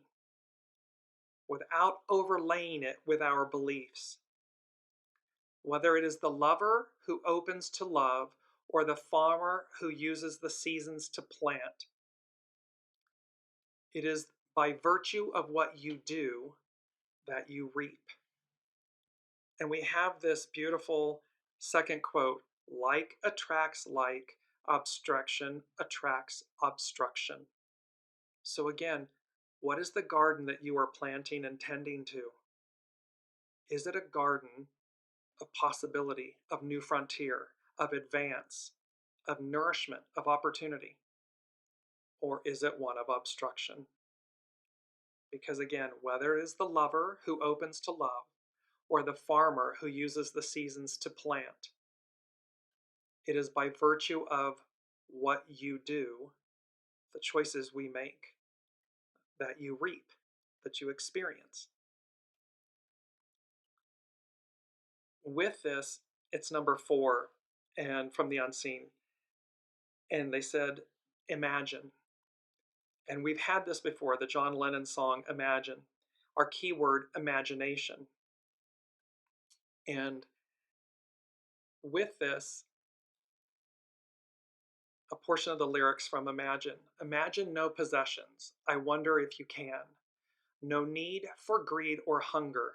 without overlaying it with our beliefs. Whether it is the lover who opens to love or the farmer who uses the seasons to plant, it is by virtue of what you do that you reap. And we have this beautiful second quote, like attracts like, obstruction attracts obstruction. So again, what is the garden that you are planting and tending to? Is it a garden of possibility, of new frontier, of advance, of nourishment, of opportunity? Or is it one of obstruction? Because again, whether it is the lover who opens to love or the farmer who uses the seasons to plant, it is by virtue of what you do, the choices we make. that you reap, that you experience. With this, it's number 4, and from the unseen. And they said, imagine. And we've had this before, the John Lennon song, Imagine. Our keyword, imagination. And with this, a portion of the lyrics from Imagine. Imagine no possessions. I wonder if you can. No need for greed or hunger.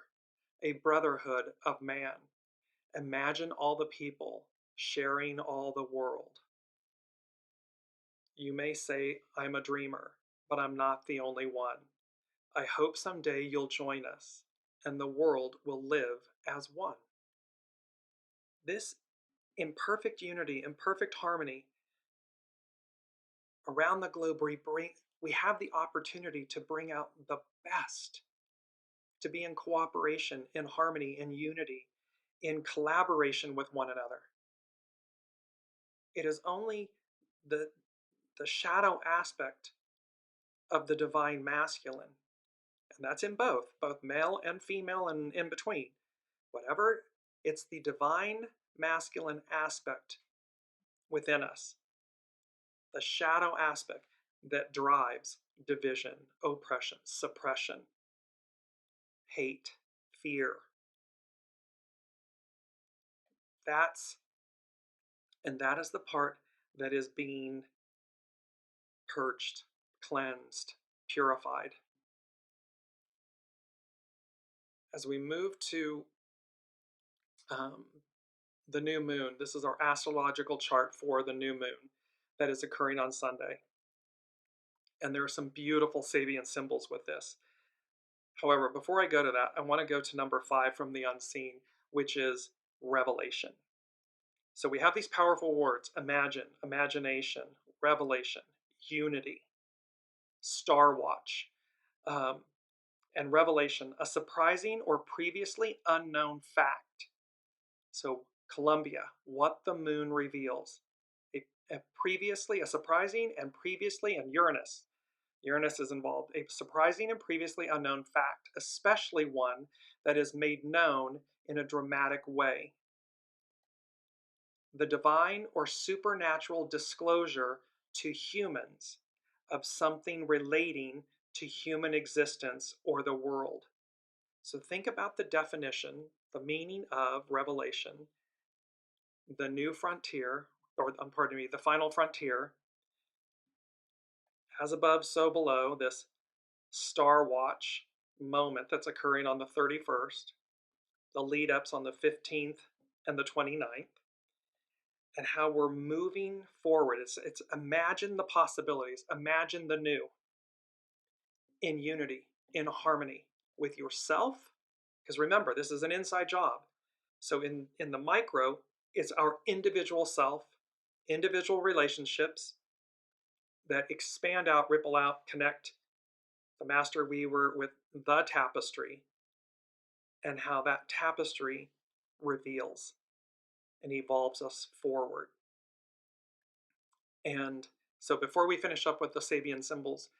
A brotherhood of man. Imagine all the people sharing all the world. You may say I'm a dreamer, but I'm not the only one. I hope someday you'll join us, and the world will live as one. This in perfect unity, in perfect harmony, around the globe, we have the opportunity to bring out the best, to be in cooperation, in harmony, in unity, in collaboration with one another. It is only the shadow aspect of the divine masculine, and that's in both male and female and in between. Whatever, it's the divine masculine aspect within us, the shadow aspect that drives division, oppression, suppression, hate, fear. That is the part that is being purged, cleansed, purified. As we move to the new moon, this is our astrological chart for the new moon that is occurring on Sunday. And there are some beautiful Sabian symbols with this. However, before I go to that, I want to go to number 5 from the unseen, which is revelation. So we have these powerful words: imagine, imagination, revelation, unity, STARWATCH, and revelation, a surprising or previously unknown fact. So Columbia, what the moon reveals. A surprising and previously, and Uranus is involved, a surprising and previously unknown fact, especially one that is made known in a dramatic way. The divine or supernatural disclosure to humans of something relating to human existence or the world. So think about the definition, the meaning of revelation, the new frontier, or pardon me, the final frontier, as above, so below, this STARWATCH moment that's occurring on the 31st, the lead-ups on the 15th and the 29th, and how we're moving forward. It's imagine the possibilities, imagine the new, in unity, in harmony with yourself, because remember, this is an inside job. So in the micro, it's our individual self, individual relationships that expand out, ripple out, connect the master weaver with the tapestry, and how that tapestry reveals and evolves us forward. And so before we finish up with the Sabian symbols,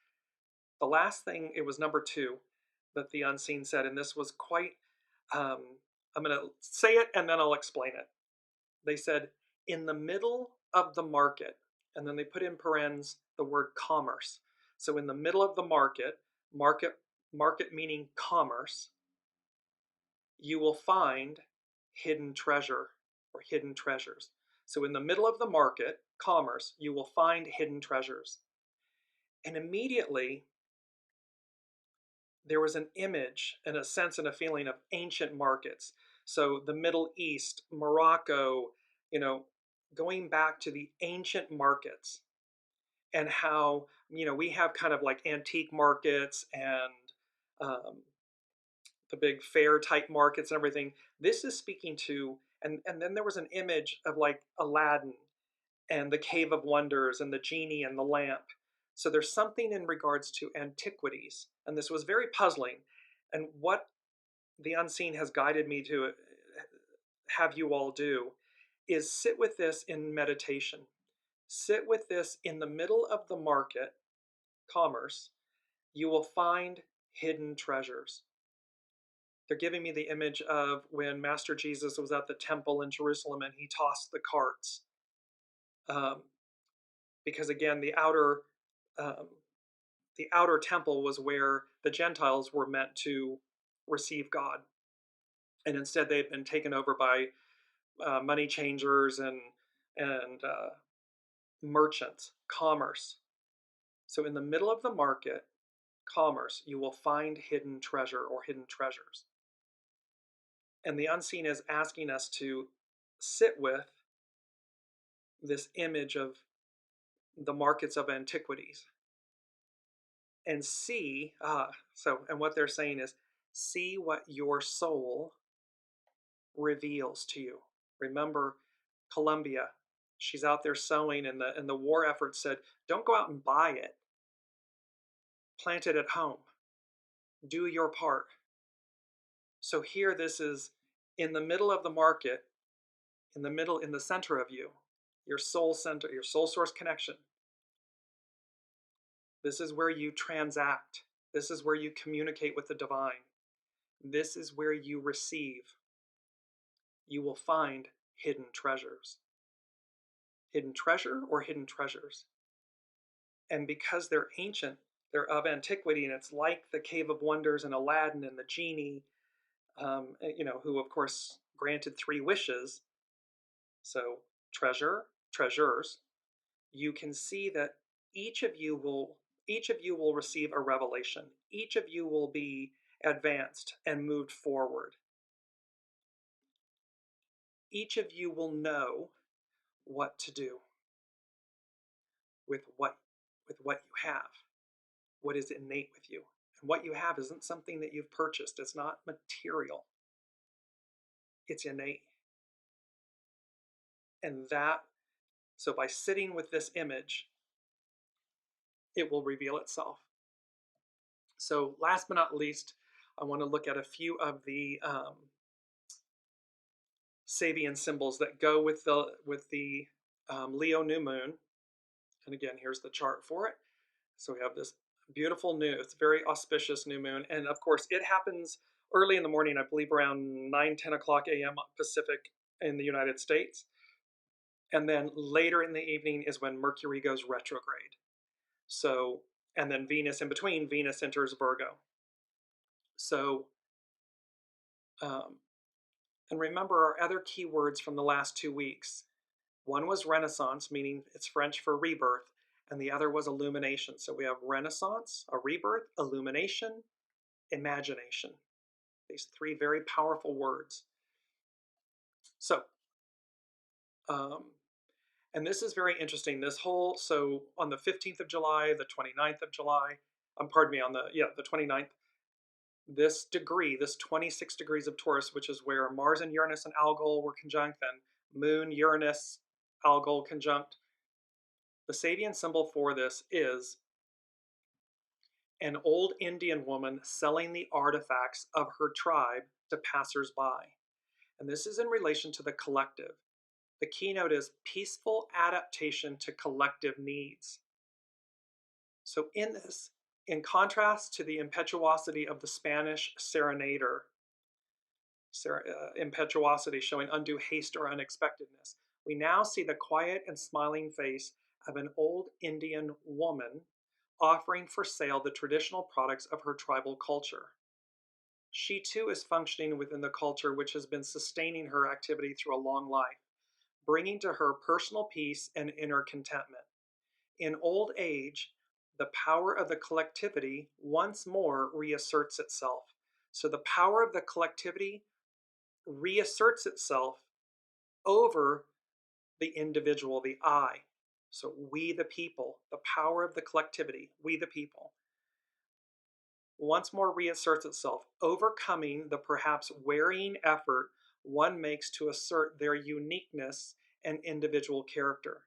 the last thing, it was number 2 that the unseen said, and this was quite, I'm going to say it and then I'll explain it. They said, in the middle of the market, and then they put in parentheses the word commerce. So in the middle of the market meaning commerce, you will find hidden treasure or hidden treasures. So in the middle of the market, commerce, you will find hidden treasures. And immediately, there was an image and a sense and a feeling of ancient markets. So the Middle East, Morocco, going back to the ancient markets, and how, we have kind of like antique markets and the big fair type markets and everything. This is speaking to, and then there was an image of like Aladdin and the Cave of Wonders and the genie and the lamp. So there's something in regards to antiquities, and this was very puzzling. And what the unseen has guided me to have you all do is sit with this in meditation. Sit with this in the middle of the market, commerce. you will find hidden treasures. They're giving me the image of when Master Jesus was at the temple in Jerusalem and he tossed the carts. Because again, um, the outer temple was where the Gentiles were meant to receive God, and instead they've been taken over by money changers and merchants, commerce. So in the middle of the market, commerce, you will find hidden treasure or hidden treasures. And the unseen is asking us to sit with this image of the markets of antiquities and see, and what they're saying is, see what your soul reveals to you. Remember Columbia, she's out there sewing, and the war effort said, don't go out and buy it. Plant it at home. Do your part. So here this is in the middle of the market, in the center of you, your soul center, your soul source connection. This is where you transact. This is where you communicate with the divine. This is where you receive. You will find hidden treasures. Hidden treasure or hidden treasures. And because they're ancient, they're of antiquity, and it's like the Cave of Wonders and Aladdin and the genie, who of course granted 3 wishes. So treasures, you can see that each of you will receive a revelation. Each of you will be advanced and moved forward. Each of you will know what to do with what you have, what is innate with you. And what you have isn't something that you've purchased. It's not material. It's innate. And so by sitting with this image, it will reveal itself. So last but not least, I want to look at a few of the Sabian symbols that go with the Leo new moon. And again, here's the chart for it. So we have this beautiful it's very auspicious new moon. And of course, it happens early in the morning, I believe around 9-10 o'clock a.m. Pacific in the United States. And then later in the evening is when Mercury goes retrograde. So, and then Venus in between, Venus enters Virgo. So, and remember our other keywords from the last 2 weeks. One was Renaissance, meaning it's French for rebirth, and the other was illumination. So we have Renaissance, a rebirth, illumination, imagination. These 3 very powerful words. So, and this is very interesting. So on the 15th of July, the 29th of July, on the 29th, this 26 degrees of Taurus, which is where Mars and Uranus and Algol were conjunct, and Moon, Uranus, Algol conjunct. The Sabian symbol for this is an old Indian woman selling the artifacts of her tribe to passers-by. And this is in relation to the collective. The keynote is peaceful adaptation to collective needs. So in this, in contrast to the impetuosity of the Spanish serenader, impetuosity showing undue haste or unexpectedness, we now see the quiet and smiling face of an old Indian woman offering for sale the traditional products of her tribal culture. She too is functioning within the culture which has been sustaining her activity through a long life, bringing to her personal peace and inner contentment. In old age, the power of the collectivity once more reasserts itself. So the power of the collectivity reasserts itself over the individual, the I. So we the people, the power of the collectivity, we the people, once more reasserts itself, overcoming the perhaps wearying effort one makes to assert their uniqueness and individual character.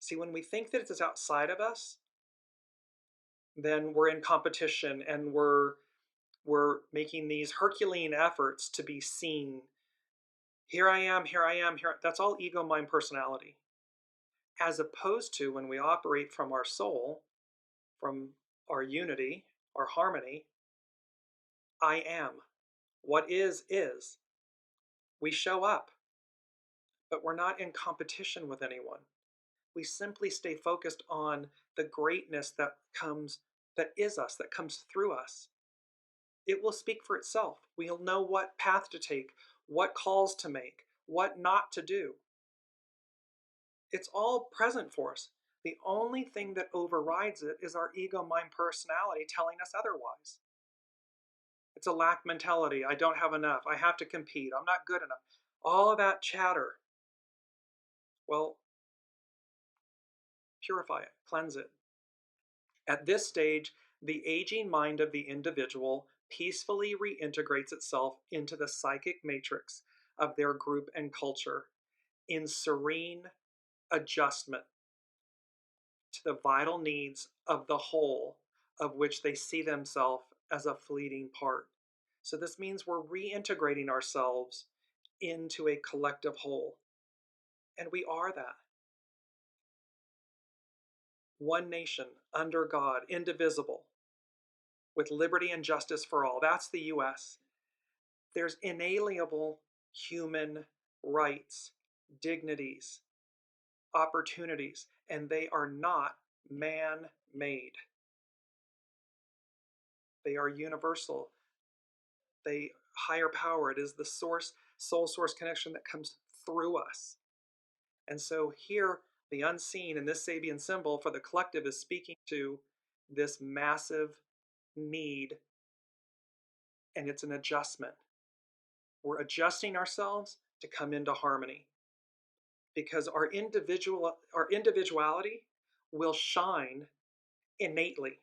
See, when we think that it's outside of us, then we're in competition and we're making these Herculean efforts to be seen. Here I am, here I am, here. That's all ego, mind, personality. As opposed to when we operate from our soul, from our unity, or harmony. I am. What is. We show up, but we're not in competition with anyone. We simply stay focused on the greatness that is us, that comes through us. It will speak for itself. We'll know what path to take, what calls to make, what not to do. It's all present for us. The only thing that overrides it is our ego, mind, personality telling us otherwise. It's a lack mentality. I don't have enough. I have to compete. I'm not good enough. All of that chatter. Well, purify it, cleanse it. At this stage, the aging mind of the individual peacefully reintegrates itself into the psychic matrix of their group and culture in serene adjustment to the vital needs of the whole, of which they see themselves as a fleeting part. So this means we're reintegrating ourselves into a collective whole. And we are that. One nation, under God, indivisible, with liberty and justice for all. That's the U.S. There's inalienable human rights, dignities, opportunities, and they are not man-made. They are universal. They higher power. It is the source, soul source connection that comes through us. And so here, the unseen in this Sabian symbol for the collective is speaking to this massive need, and it's an adjustment. We're adjusting ourselves to come into harmony, because our individuality will shine innately.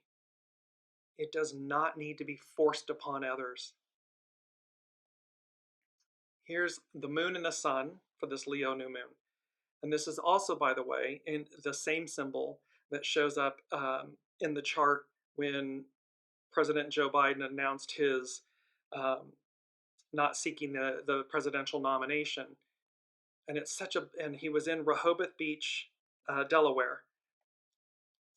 It does not need to be forced upon others. Here's the moon and the sun for this Leo new moon. And this is also, by the way, in the same symbol that shows up in the chart when President Joe Biden announced his not seeking the presidential nomination. And and he was in Rehoboth Beach, Delaware.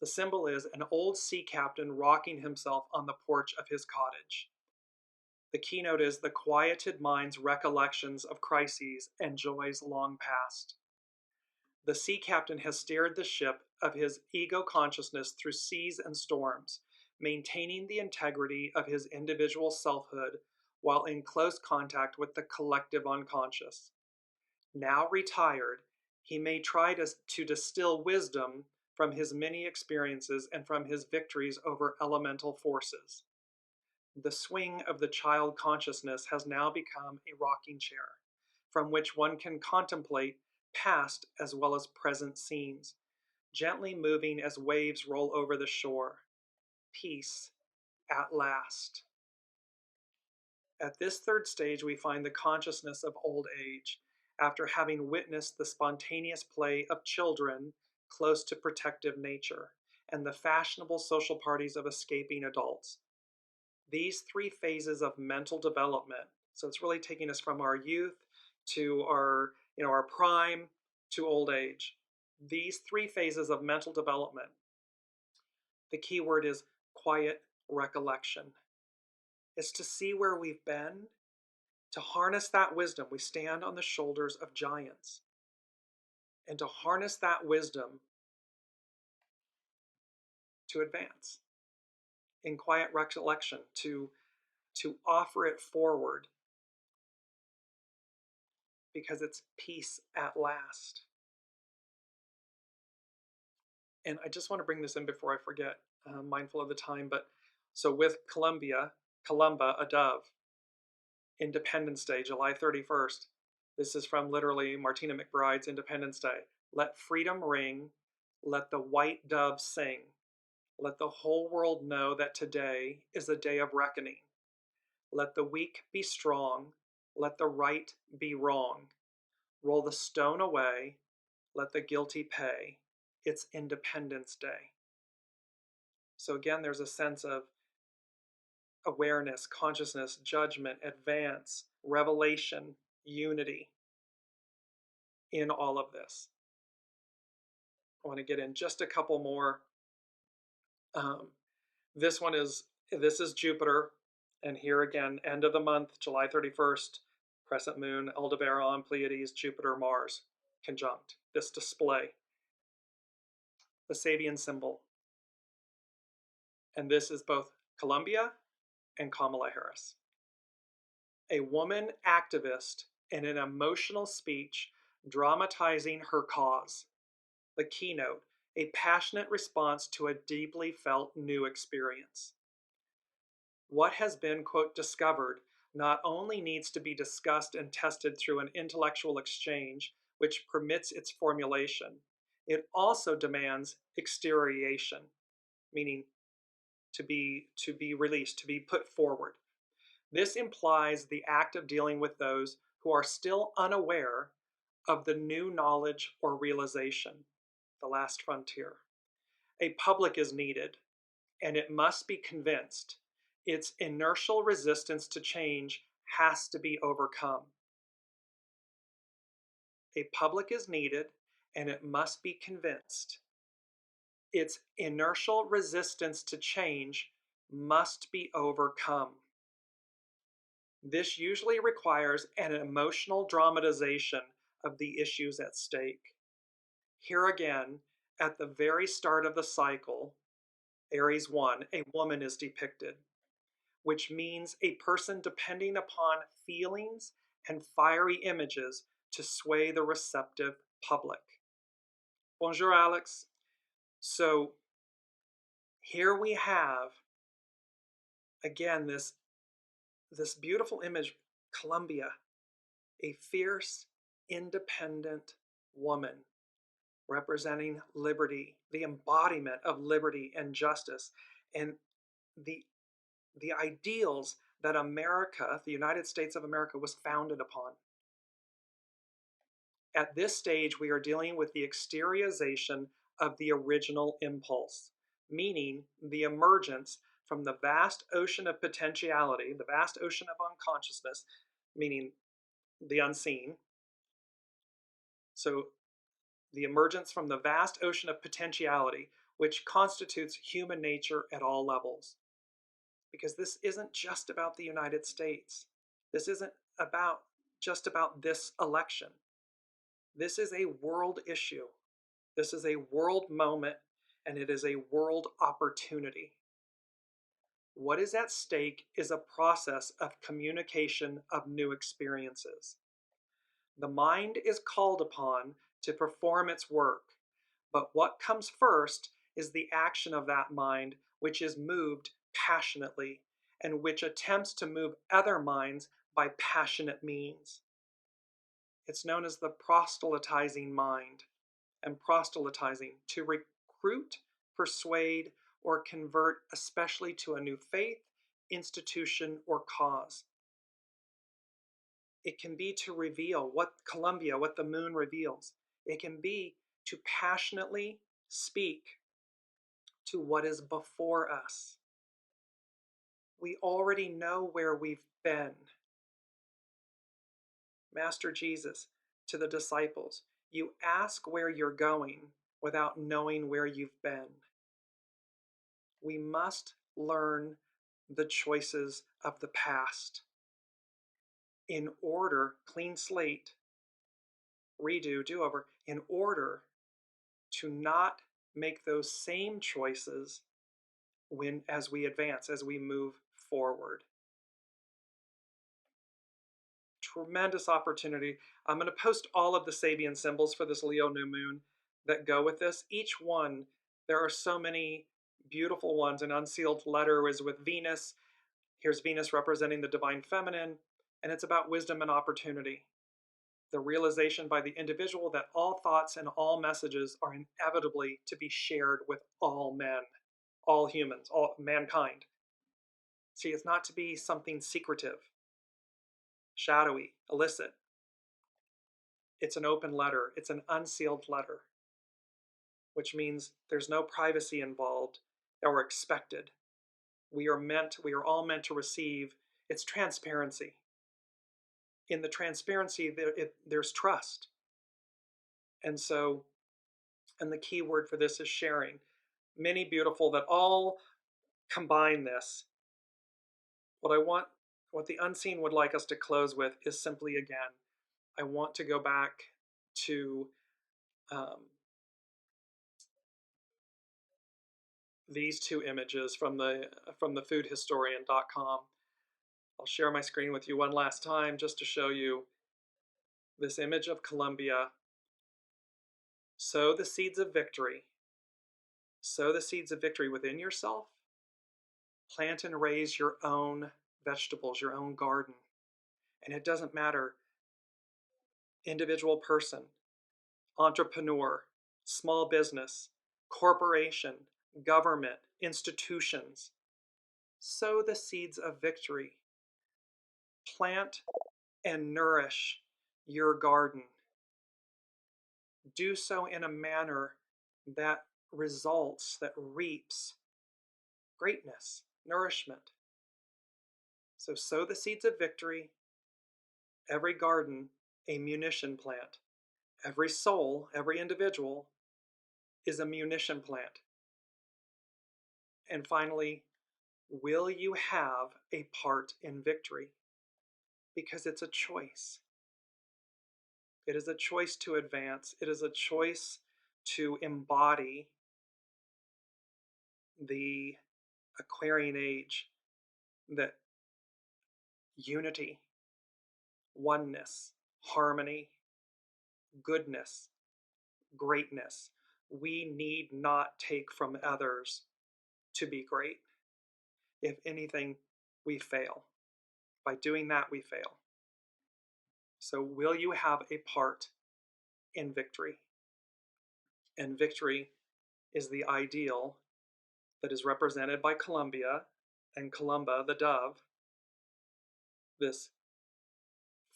The symbol is an old sea captain rocking himself on the porch of his cottage. The keynote is the quieted mind's recollections of crises and joys long past. The sea captain has steered the ship of his ego consciousness through seas and storms, maintaining the integrity of his individual selfhood while in close contact with the collective unconscious. Now retired, he may try to distill wisdom from his many experiences and from his victories over elemental forces. The swing of the child consciousness has now become a rocking chair, from which one can contemplate past as well as present scenes, gently moving as waves roll over the shore. Peace at last. At this third stage, we find the consciousness of old age, after having witnessed the spontaneous play of children close to protective nature, and the fashionable social parties of escaping adults. These three phases of mental development, so it's really taking us from our youth to our prime to old age. These three phases of mental development, the key word is quiet recollection. It's to see where we've been, to harness that wisdom. We stand on the shoulders of giants. And to harness that wisdom to advance in quiet recollection, to offer it forward, because it's peace at last. And I just want to bring this in before I forget, mindful of the time, but so with Columba, a dove, Independence Day, July 31st. This is from literally Martina McBride's Independence Day. Let freedom ring, let the white dove sing. Let the whole world know that today is a day of reckoning. Let the weak be strong, let the right be wrong. Roll the stone away, let the guilty pay. It's Independence Day. So again, there's a sense of awareness, consciousness, judgment, advance, revelation, unity in all of this. I want to get in just a couple more. This one is This is Jupiter, and here again, end of the month, July 31st, crescent moon, Aldebaran, Pleiades, Jupiter, Mars, conjunct. This display, the Sabian symbol. And this is both Columbia and Kamala Harris. A woman activist in an emotional speech dramatizing her cause. The keynote, a passionate response to a deeply felt new experience. What has been, quote, discovered not only needs to be discussed and tested through an intellectual exchange which permits its formulation, it also demands exterioration, meaning to be released, to be put forward. This implies the act of dealing with those who are still unaware of the new knowledge or realization, the last frontier. A public is needed, and it must be convinced. Its inertial resistance to change has to be overcome. A public is needed, and it must be convinced. Its inertial resistance to change must be overcome. This usually requires an emotional dramatization of the issues at stake. Here again, at the very start of the cycle, Aries 1, a woman is depicted, which means a person depending upon feelings and fiery images to sway the receptive public. Bonjour, Alex. So here we have, again, this beautiful image, Columbia, a fierce, independent woman representing liberty, the embodiment of liberty and justice, and the ideals that America, the United States of America, was founded upon. At this stage, we are dealing with the exteriorization of the original impulse, meaning the emergence from the vast ocean of potentiality, the vast ocean of unconsciousness, meaning the unseen. So the emergence from the vast ocean of potentiality, which constitutes human nature at all levels. Because this isn't just about the United States. This isn't just about this election. This is a world issue. This is a world moment, and it is a world opportunity. What is at stake is a process of communication of new experiences. The mind is called upon to perform its work, but what comes first is the action of that mind, which is moved passionately and which attempts to move other minds by passionate means. It's known as the proselytizing mind, and proselytizing, to recruit, persuade, or convert, especially to a new faith, institution, or cause. It can be to reveal what the moon reveals. It can be to passionately speak to what is before us. We already know where we've been. Master Jesus, to the disciples, you ask where you're going without knowing where you've been. We must learn the choices of the past in order, clean slate, redo, do-over, in order to not make those same choices as we advance, as we move forward. Tremendous opportunity. I'm going to post all of the Sabian symbols for this Leo new moon that go with this. Each one, there are so many beautiful ones. An unsealed letter is with Venus. Here's Venus representing the divine feminine, and it's about wisdom and opportunity. The realization by the individual that all thoughts and all messages are inevitably to be shared with all men, all humans, all mankind. See, it's not to be something secretive, shadowy, illicit. It's an open letter. It's an unsealed letter, which means there's no privacy involved or expected. We are all meant to receive. It's transparency. In the transparency, there's trust. And the key word for this is sharing. Many beautiful that all combine this. what the unseen would like us to close with is simply, again, I want to go back to these two images from the foodhistorian.com. I'll share my screen with you one last time just to show you this image of Colombia. Sow the seeds of victory. Sow the seeds of victory within yourself. Plant and raise your own vegetables, your own garden. And it doesn't matter, individual person, entrepreneur, small business, corporation, government, institutions. Sow the seeds of victory. Plant and nourish your garden. Do so in a manner that results, that reaps greatness, nourishment. So sow the seeds of victory. Every garden, a munition plant. Every soul, every individual is a munition plant. And finally, will you have a part in victory? Because it's a choice. It is a choice to advance. It is a choice to embody the Aquarian age, that unity, oneness, harmony, goodness, greatness. We need not take from others to be great. If anything, we fail. By doing that, we fail. So will you have a part in victory? And victory is the ideal that is represented by Columbia and Columba, the dove, this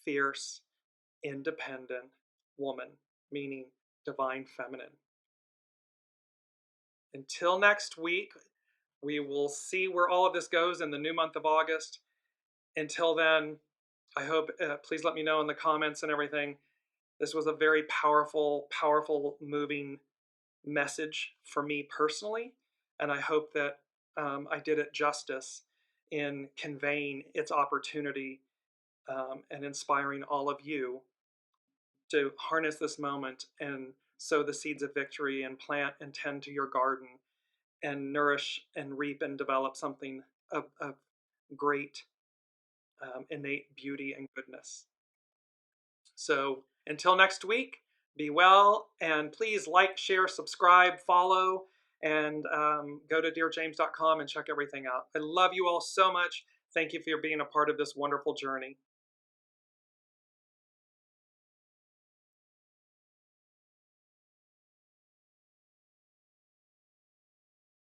fierce, independent woman, meaning divine feminine. Until next week, we will see where all of this goes in the new month of August. Until then, I hope, please let me know in the comments and everything. This was a very powerful, moving message for me personally, and I hope that I did it justice in conveying its opportunity and inspiring all of you to harness this moment and sow the seeds of victory and plant and tend to your garden and nourish and reap and develop something of great innate beauty and goodness. So until next week, be well, and please like, share, subscribe, follow, and go to Dearjames.com and check everything out. I love you all so much. Thank you for being a part of this wonderful journey.